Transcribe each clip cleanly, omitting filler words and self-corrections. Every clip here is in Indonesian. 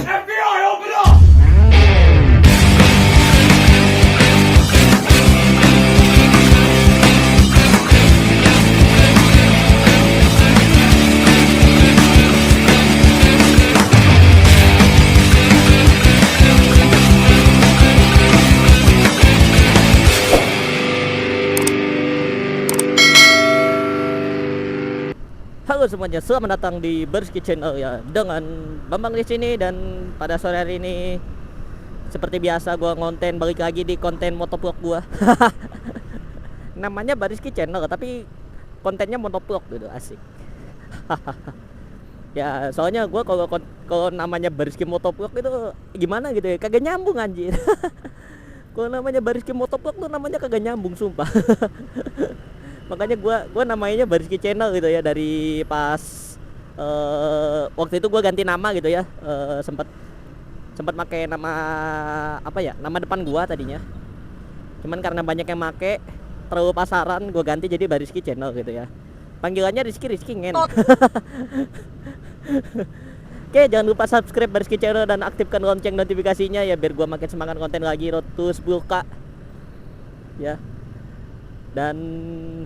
FBI, open up! Halo semuanya, selamat datang di Berski Channel ya, dengan Bambang di sini. Dan pada sore hari ini seperti biasa gua ngonten, balik lagi di konten motovlog gua. Namanya Berski Channel tapi kontennya motovlog gitu, asik. Ya soalnya gua kalau namanya Berski Motovlog itu gimana gitu ya, kagak nyambung anjir. Kalau namanya Berski Motovlog tuh namanya kagak nyambung sumpah. Makanya gua namanya Berski Channel gitu ya, dari pas waktu itu gua ganti nama gitu ya, sempat pakai nama apa ya, nama depan gua tadinya, cuman karena banyak yang make terlalu pasaran, gua ganti jadi Berski Channel gitu ya, panggilannya Rizky ngen. Oke, jangan lupa subscribe Berski Channel dan aktifkan lonceng notifikasinya ya, biar gua makin semangat konten lagi, road to 10k ya. Dan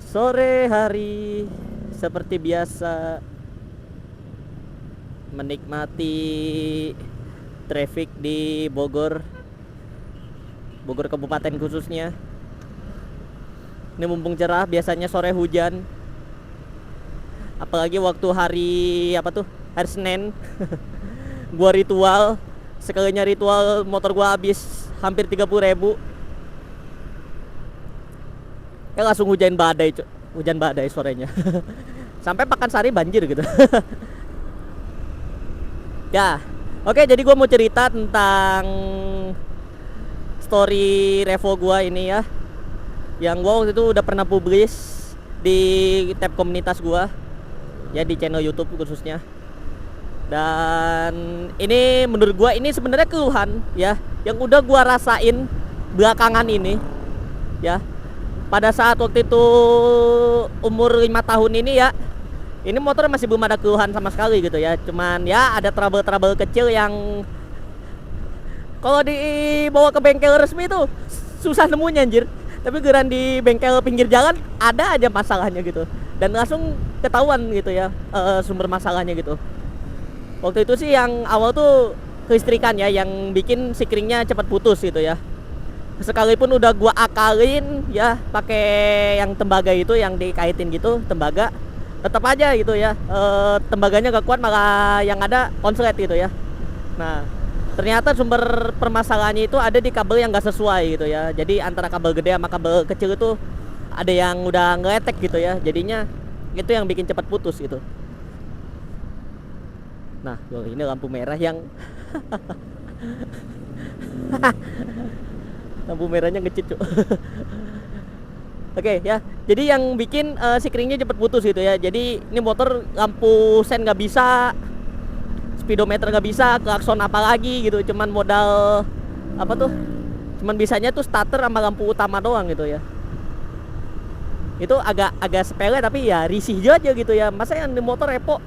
sore hari seperti biasa menikmati traffic di Bogor Kabupaten khususnya. Ini mumpung cerah, biasanya sore hujan. Apalagi waktu hari hari Senin. Gua ritual, sekalinya ritual motor gua habis hampir 30.000. Ya langsung hujan badai sorenya. Sampai Pakansari banjir gitu. Ya, oke, jadi gue mau cerita tentang story revo gue ini ya, yang gue waktu itu udah pernah publish di tab komunitas gue ya, di channel YouTube khususnya. Dan ini menurut gue ini sebenarnya keluhan ya, yang udah gue rasain belakangan ini ya. Pada saat waktu itu umur 5 tahun ini ya, ini motor masih belum ada keluhan sama sekali gitu ya. Cuman ya ada trouble kecil yang kalau dibawa ke bengkel resmi itu susah nemunya anjir. Tapi geran di bengkel pinggir jalan ada aja masalahnya gitu, dan langsung ketahuan gitu ya, sumber masalahnya gitu. Waktu itu sih yang awal tuh kelistrikan ya, yang bikin sikringnya cepat putus gitu ya. Sekalipun udah gua akalin ya pakai yang tembaga itu, yang dikaitin gitu tembaga, tetap aja gitu ya, tembaganya gak kuat, malah yang ada konslet gitu ya. Nah ternyata sumber permasalahannya itu ada di kabel yang gak sesuai gitu ya. Jadi antara kabel gede sama kabel kecil itu ada yang udah ngeletek gitu ya, jadinya itu yang bikin cepat putus gitu. Nah ini lampu merah yang lampu merahnya ngecit cuk. Oke ya, jadi yang bikin sikringnya cepet putus gitu ya. Jadi ini motor lampu sen nggak bisa, speedometer nggak bisa, klakson apalagi gitu. Cuman modal cuman bisanya tuh starter sama lampu utama doang gitu ya. Itu agak sepele tapi ya risih aja gitu ya. Masa yang di motor repo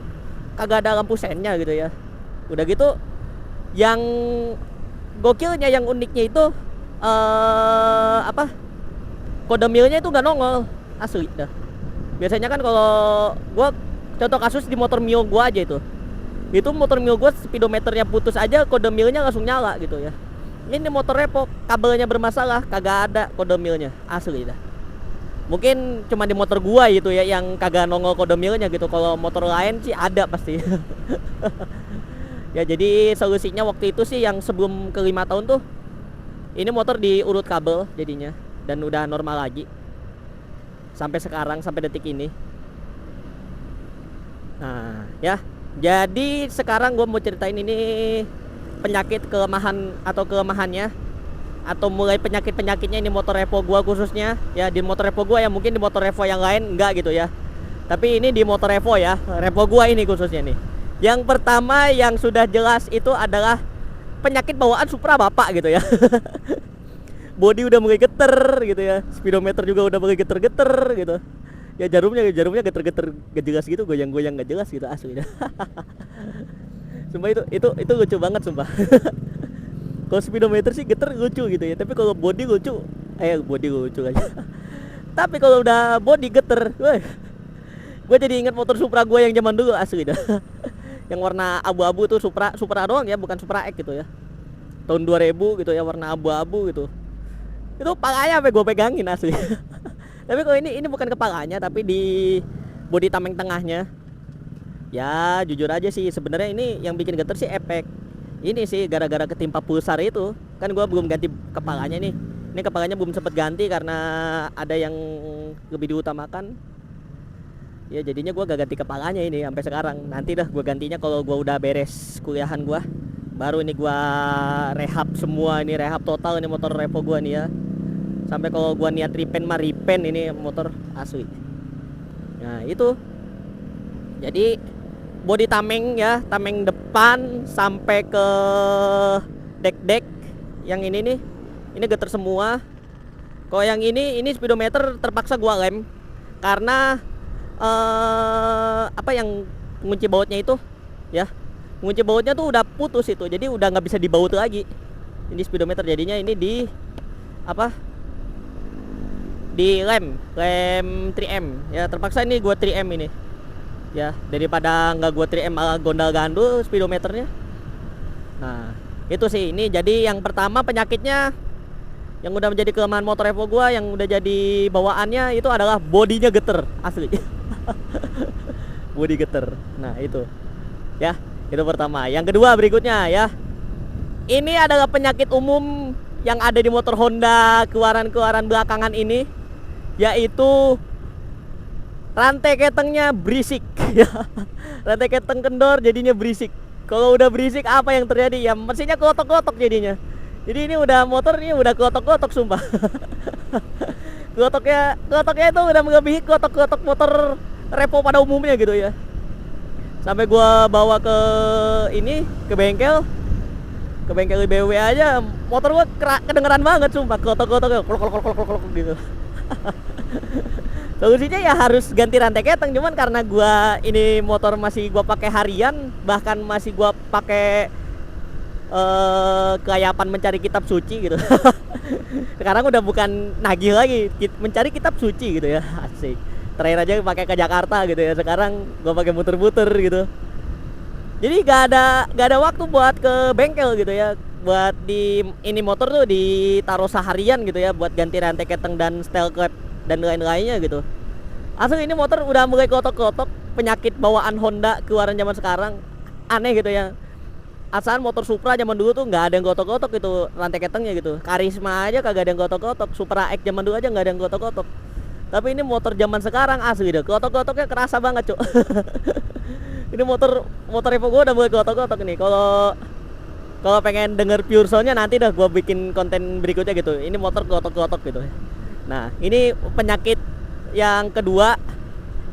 kagak ada lampu sennya gitu ya. Udah gitu, yang gokilnya, yang uniknya itu kode milnya itu nggak nongol asli dah. Biasanya kan kalau gua contoh kasus di motor Mio gua aja itu motor Mio gua speedometernya putus aja kode milnya langsung nyala gitu ya. Ini motor repo kabelnya bermasalah, kagak ada kode milnya asli dah. Mungkin cuma di motor gua gitu ya yang kagak nongol kode milnya gitu. Kalau motor lain sih ada pasti. Ya jadi solusinya waktu itu sih yang sebelum ke 5 tahun tuh, ini motor diurut kabel jadinya, dan udah normal lagi sampai sekarang, sampai detik ini. Nah ya, jadi sekarang gue mau ceritain ini kelemahannya, atau mulai penyakitnya ini motor revo gue khususnya ya. Di motor revo gue ya, mungkin di motor revo yang lain enggak gitu ya, tapi ini di motor revo ya, revo gue ini khususnya nih. Yang pertama yang sudah jelas itu adalah penyakit bawaan Supra bapak gitu ya. Bodi udah mulai geter gitu ya, speedometer juga udah mulai geter-geter gitu ya, jarumnya geter-geter gak jelas gitu, goyang-goyang gak jelas gitu asli. Sumpah itu lucu banget sumpah. Kalau speedometer sih geter lucu gitu ya, tapi kalau body lucu, body lucu aja. Tapi kalau udah body geter, gue jadi inget motor Supra gue yang zaman dulu asli dah. Yang warna abu-abu tuh Supra doang ya, bukan Supra X gitu ya. Tahun 2000 gitu ya, warna abu-abu gitu. Itu palanya sampai gue pegangin asli. Tapi kalau ini bukan kepalanya, tapi di body tameng tengahnya. Ya jujur aja sih sebenarnya ini yang bikin geter sih efek. Ini sih gara-gara ketimpa pulsar itu. Kan gua belum ganti kepalanya nih. Ini kepalanya belum sempet ganti karena ada yang lebih diutamakan. Ya jadinya gua gak ganti kepalanya ini sampai sekarang. Nanti dah gua gantinya kalau gua udah beres kuliahan gua. Baru ini gua rehab semua, ini rehab total ini motor revo gua nih ya. Sampai kalau gua niat repaint mah repaint ini motor asli. Nah, itu. Jadi body tameng ya, tameng depan sampai ke dek yang ini nih, ini geter semua. Kalau yang ini speedometer terpaksa gua lem karena apa yang kunci bautnya itu ya, kunci bautnya tuh udah putus itu, jadi udah nggak bisa dibaut lagi. Ini speedometer jadinya ini di apa? Di lem 3M ya, terpaksa ini gua 3M ini. Ya, daripada nggak gua 3M malah gondal-gandul speedometernya. Nah, itu sih ini jadi yang pertama penyakitnya yang udah menjadi kelemahan motor Evo gua, yang udah jadi bawaannya itu adalah bodinya geter asli. Body geter. Nah, itu. Ya, itu pertama. Yang kedua berikutnya ya. Ini adalah penyakit umum yang ada di motor Honda keluaran-keluaran belakangan ini, yaitu rantai ketengnya berisik. Rantai keteng kendor jadinya berisik. Kalau udah berisik apa yang terjadi? Ya mesinnya kelotok-kelotok jadinya. Jadi ini udah motor ini udah kelotok-kelotok sumpah. Kelotoknya itu udah melebihi kelotok-kelotok motor repo pada umumnya gitu ya. Sampai gua bawa ke bengkel BMW aja, motor gua kedengeran banget sumpah, kelotok-kelotoknya klok gitu. Solusinya ya harus ganti rantai keteng, cuman karena gua ini motor masih gua pakai harian, bahkan masih gua pakai kelayapan mencari kitab suci gitu. Sekarang udah bukan nagih lagi, mencari kitab suci gitu ya. Asik. Terakhir aja pakai ke Jakarta gitu ya. Sekarang gua pakai muter-muter gitu. Jadi gak ada waktu buat ke bengkel gitu ya. Buat di ini motor tuh ditaruh seharian gitu ya, buat ganti rantai keteng dan steel cap dan lain-lainnya gitu. Asli ini motor udah mulai kotok-kotok, penyakit bawaan Honda keluaran zaman sekarang. Aneh gitu ya. Asalkan motor Supra zaman dulu tuh nggak ada yang kotok-kotok gitu rantai ketengnya gitu. Karisma aja kagak ada yang kotok-kotok. Supra X zaman dulu aja nggak ada yang kotok-kotok. Tapi ini motor zaman sekarang asli deh, kotok-kotoknya kerasa banget, Cuk. Ini motor Evo gua udah mulai kotok-kotok nih. Kalau pengen denger pure soundnya nanti dah gua bikin konten berikutnya gitu. Ini motor kotok-kotok gitu. Nah, ini penyakit yang kedua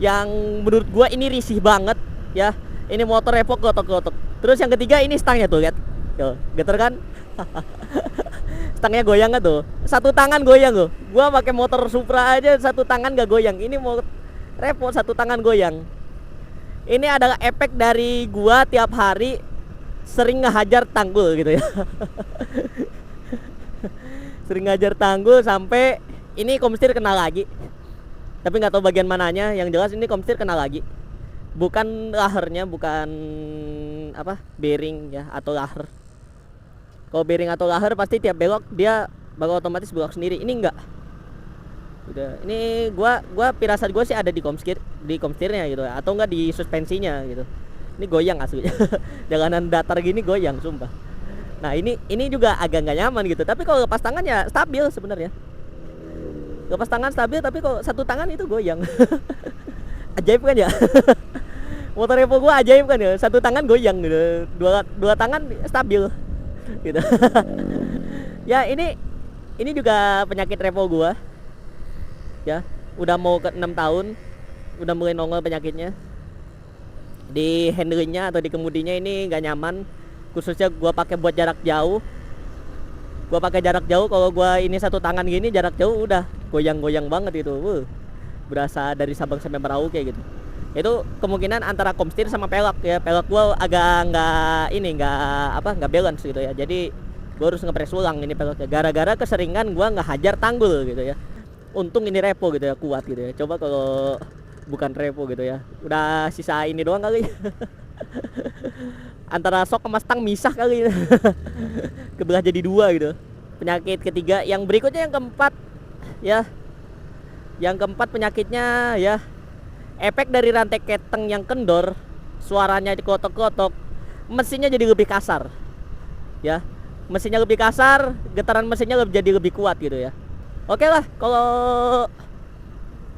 yang menurut gua ini risih banget ya. Ini motor Evo kotok-kotok. Terus yang ketiga ini stangnya tuh, lihat. Tuh, geter kan? Stangnya goyang gak tuh? Satu tangan goyang loh. Gua pakai motor Supra aja satu tangan gak goyang. Ini motor Evo satu tangan goyang. Ini adalah efek dari gua tiap hari sering ngehajar tanggul gitu ya. Sering ngajar tanggul sampai ini komstir kena lagi. Tapi nggak tahu bagian mananya. Yang jelas ini komstir kena lagi. Bukan lahernya, bukan apa bearing ya atau laher. Kalau bearing atau laher pasti tiap belok dia bakal otomatis belok sendiri. Ini enggak. Udah. Ini gua pirasat gua sih ada di komstirnya gitu ya, atau enggak di suspensinya gitu. Ini goyang asli. Jalanan datar gini goyang sumpah. Nah, ini juga agak nggak nyaman gitu. Tapi kalau lepas tangan ya stabil sebenarnya. Lepas tangan stabil, tapi kalau satu tangan itu goyang. Ajaib kan ya? Motor Evo gua ajaib kan ya, satu tangan goyang gitu, dua tangan stabil gitu. Ya ini juga penyakit Evo gua ya, udah mau ke 6 tahun udah mulai nongol penyakitnya di handlingnya atau di kemudinya. Ini nggak nyaman, khususnya gua pakai buat jarak jauh. Gua pakai jarak jauh, kalau gua ini satu tangan gini jarak jauh udah goyang-goyang banget itu. Berasa dari Sabang sampai Merauke gitu. Itu kemungkinan antara komstir sama pelek ya. Pelek gua agak nggak balance gitu ya. Jadi gua harus ngepres ulang ini peleknya. Gara-gara keseringan gua nggak hajar tanggul gitu ya. Untung ini repo gitu ya, kuat gitu ya. Coba kalau bukan repo gitu ya, udah sisa ini doang kali. Antara sok sama stang misah kali. Kebelah jadi dua gitu. Penyakit ketiga, yang berikutnya yang keempat ya. Yang keempat penyakitnya ya, efek dari rantai keteng yang kendor, suaranya dikotok-kotok, mesinnya jadi lebih kasar. Ya, mesinnya lebih kasar, getaran mesinnya jadi lebih kuat gitu ya. Oke lah, kalau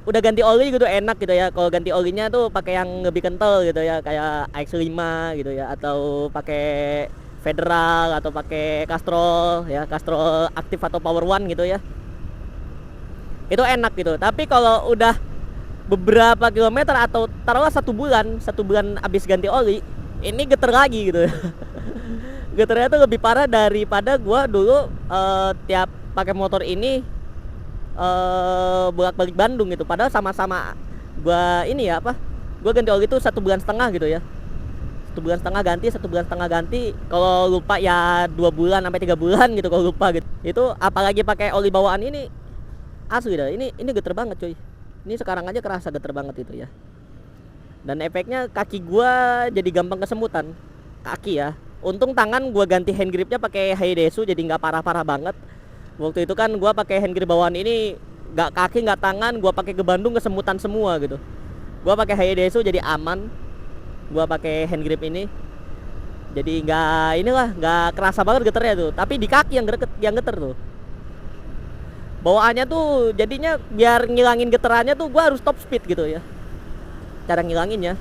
udah ganti oli gitu enak gitu ya. Kalau ganti olinya tuh pakai yang lebih kental gitu ya, kayak AX5 gitu ya, atau pakai Federal atau pakai Castrol ya, Castrol aktif atau Power One gitu ya. Itu enak gitu. Tapi kalau udah beberapa kilometer atau taruhlah 1 bulan habis ganti oli, ini geter lagi gitu. Geternya tuh lebih parah daripada gua dulu tiap pakai motor ini bolak-balik Bandung gitu. Padahal sama-sama gua ini ya apa? Gua ganti oli itu 1,5 bulan gitu ya. 1,5 bulan ganti. Kalau lupa ya 2 bulan sampai 3 bulan gitu kalau lupa gitu. Itu apalagi pakai oli bawaan ini asli dah. Ini geter banget cuy. Ini sekarang aja kerasa geter banget itu ya. Dan efeknya kaki gua jadi gampang kesemutan. Kaki ya. Untung tangan gua ganti hand gripnya pakai Heidesu jadi nggak parah-parah banget. Waktu itu kan gua pakai hand grip bawaan ini nggak kaki nggak tangan, gua pakai ke Bandung kesemutan semua gitu. Gua pakai Heidesu jadi aman. Gua pakai hand grip ini. Jadi nggak kerasa banget geternya tuh. Tapi di kaki yang geter tuh. Bawaannya tuh jadinya biar ngilangin getarannya tuh gua harus top speed gitu ya. Cara ngilanginnya.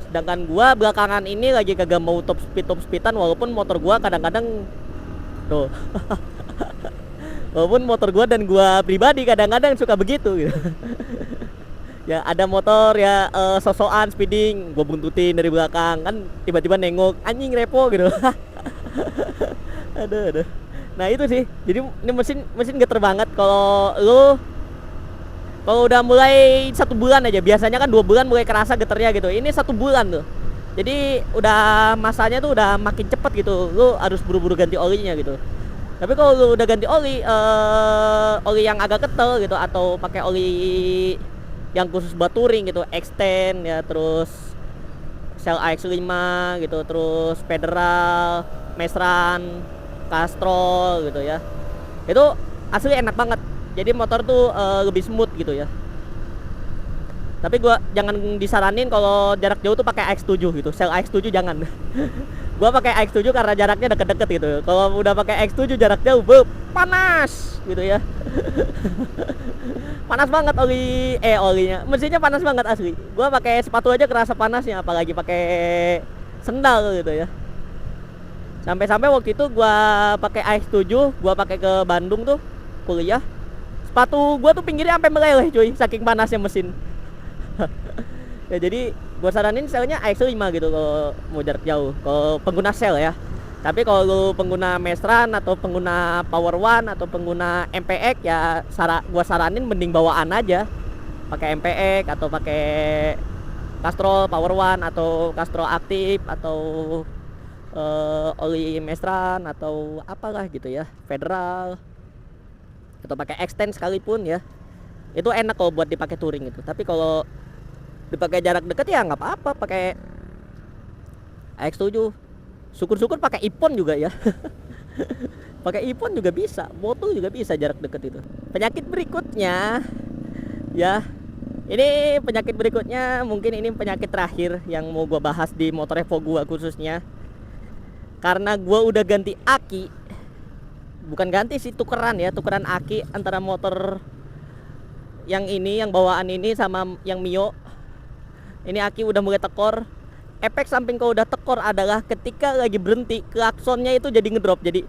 Sedangkan gua belakangan ini lagi kagak mau top speedan walaupun motor gua kadang-kadang tuh. Walaupun motor gua dan gua pribadi kadang-kadang suka begitu gitu. Ya ada motor ya sosokan speeding, gua buntutin dari belakang kan tiba-tiba nengok anjing repo gitu. Aduh. Nah itu sih, jadi ini mesin geter banget. Kalau udah mulai 1 bulan aja, biasanya kan 2 bulan mulai kerasa geternya gitu. Ini 1 bulan tuh, jadi udah masanya tuh udah makin cepet gitu. Lu harus buru-buru ganti olinya gitu. Tapi kalau lu udah ganti oli yang agak ketel gitu, atau pakai oli yang khusus buat touring gitu, X10 ya, terus Shell AX5 gitu, terus Federal, Mesran, Castrol gitu ya, itu asli enak banget. Jadi motor tuh lebih smooth gitu ya. Tapi gua jangan disaranin kalau jarak jauh tuh pakai AX7 gitu. Shell AX7 jangan. Gua pakai AX7 karena jaraknya deket-deket gitu. Kalau udah pakai AX7 jarak jauh panas gitu ya. Panas banget olinya. Mesinnya panas banget asli. Gua pakai sepatu aja kerasa panasnya, apalagi pakai sendal gitu ya. Sampai-sampai waktu itu gua pakai AX7, gua pakai ke Bandung tuh kuliah. Sepatu gua tuh pinggirnya sampai meleleh cuy, saking panasnya mesin. Ya jadi gua saranin selnya AX5 gitu kalau mau jarak jauh, kalau pengguna sel ya. Tapi kalau lu pengguna Mesran atau pengguna Power One atau pengguna MPX ya gua saranin mending bawaan aja. Pakai MPX atau pakai Castrol Power One atau Castrol aktif atau oli Mesran atau apalah gitu ya, Federal, atau pakai X10 sekalipun ya. Itu enak kalau buat dipakai touring itu. Tapi kalau dipakai jarak dekat ya nggak apa-apa pakai AX7. Syukur-syukur pakai Ipon juga ya. Pakai Ipon juga bisa, moto juga bisa jarak dekat itu. Penyakit berikutnya ya, ini penyakit berikutnya mungkin ini penyakit terakhir yang mau gua bahas di motor Evo gua khususnya. Karena gua udah ganti aki, bukan ganti sih, tukeran aki antara motor yang ini, yang bawaan ini sama yang Mio. Ini aki udah mulai tekor. Efek samping kalau udah tekor adalah ketika lagi berhenti klaksonnya itu jadi ngedrop, jadi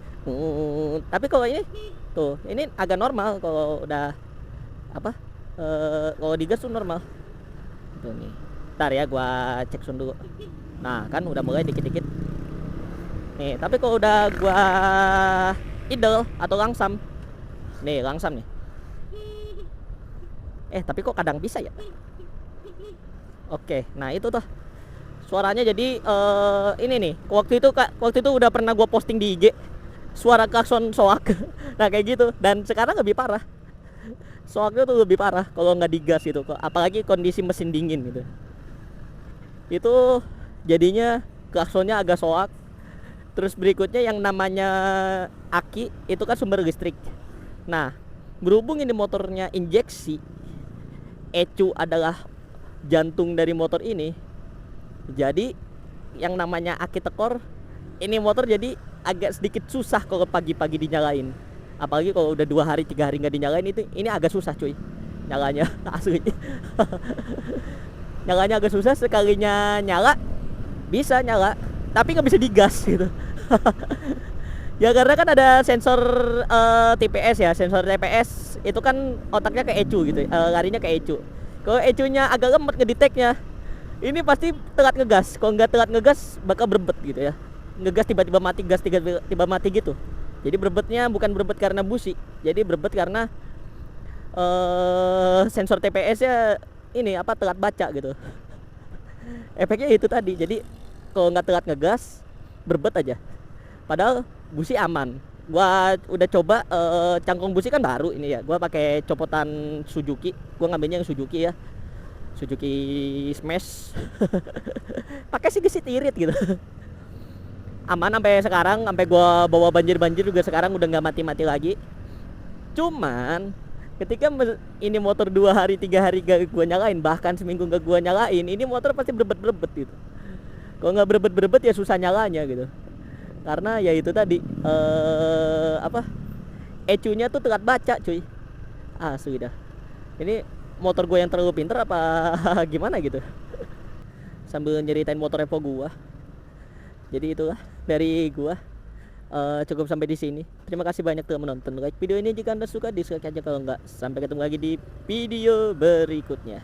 tapi kalau ini tuh, ini agak normal. Kalau udah kalau digas tuh normal tuh nih. Ntar ya gua cek sun dulu. Nah kan udah mulai dikit-dikit nih, tapi kalau udah gua idle atau langsam nih, tapi kok kadang bisa ya. Oke, nah itu tuh suaranya. Jadi ini nih, waktu itu udah pernah gue posting di IG suara klakson soak. Nah kayak gitu, dan sekarang lebih parah. Soaknya tuh lebih parah kalau nggak digas gitu, apalagi kondisi mesin dingin gitu. Itu jadinya klaksonnya agak soak. Terus berikutnya yang namanya aki itu kan sumber listrik. Nah, berhubung ini motornya injeksi, ECU adalah jantung dari motor ini. Jadi yang namanya aki tekor, ini motor jadi agak sedikit susah kalau pagi-pagi dinyalain. Apalagi kalau udah 2 hari 3 hari nggak dinyalain, itu ini agak susah cuy nyalanya. Asli. Nyalanya agak susah. Sekalinya nyala bisa nyala, tapi nggak bisa digas gitu. Ya karena kan ada sensor TPS ya. Sensor TPS itu kan otaknya ke ECU gitu, larinya ke ECU. Kalau ECU-nya agak lemot ngedeteknya, ini pasti telat ngegas. Kalau nggak telat ngegas bakal berbet gitu ya. Ngegas tiba-tiba mati, gas tiba-tiba mati gitu. Jadi berbetnya bukan berbet karena busi, jadi berbet karena sensor TPS-nya ini apa, telat baca gitu. Efeknya itu tadi. Jadi kalau nggak telat ngegas, berbet aja. Padahal busi aman. Gua udah coba, cangkong busi kan baru ini ya. Gua pakai copotan Suzuki. Gua ngambilnya yang Suzuki ya. Suzuki Smash. Pakai sih gesit irit gitu. Aman sampai sekarang, sampai gua bawa banjir juga sekarang udah nggak mati lagi. Cuman ketika ini motor 2 hari 3 hari gak gua nyalain, bahkan seminggu gak gua nyalain, ini motor pasti berebet gitu. Kalau nggak berebet ya susah nyalanya gitu. Karena ya itu tadi ECU-nya tuh telat baca cuy. Sudah. Ini motor gue yang terlalu pinter apa gimana gitu. Sambil nyeritain motor Evo gua. Jadi itulah dari gua. Cukup sampai di sini. Terima kasih banyak telah menonton. Like video ini jika Anda suka, dislike aja kalau enggak. Sampai ketemu lagi di video berikutnya.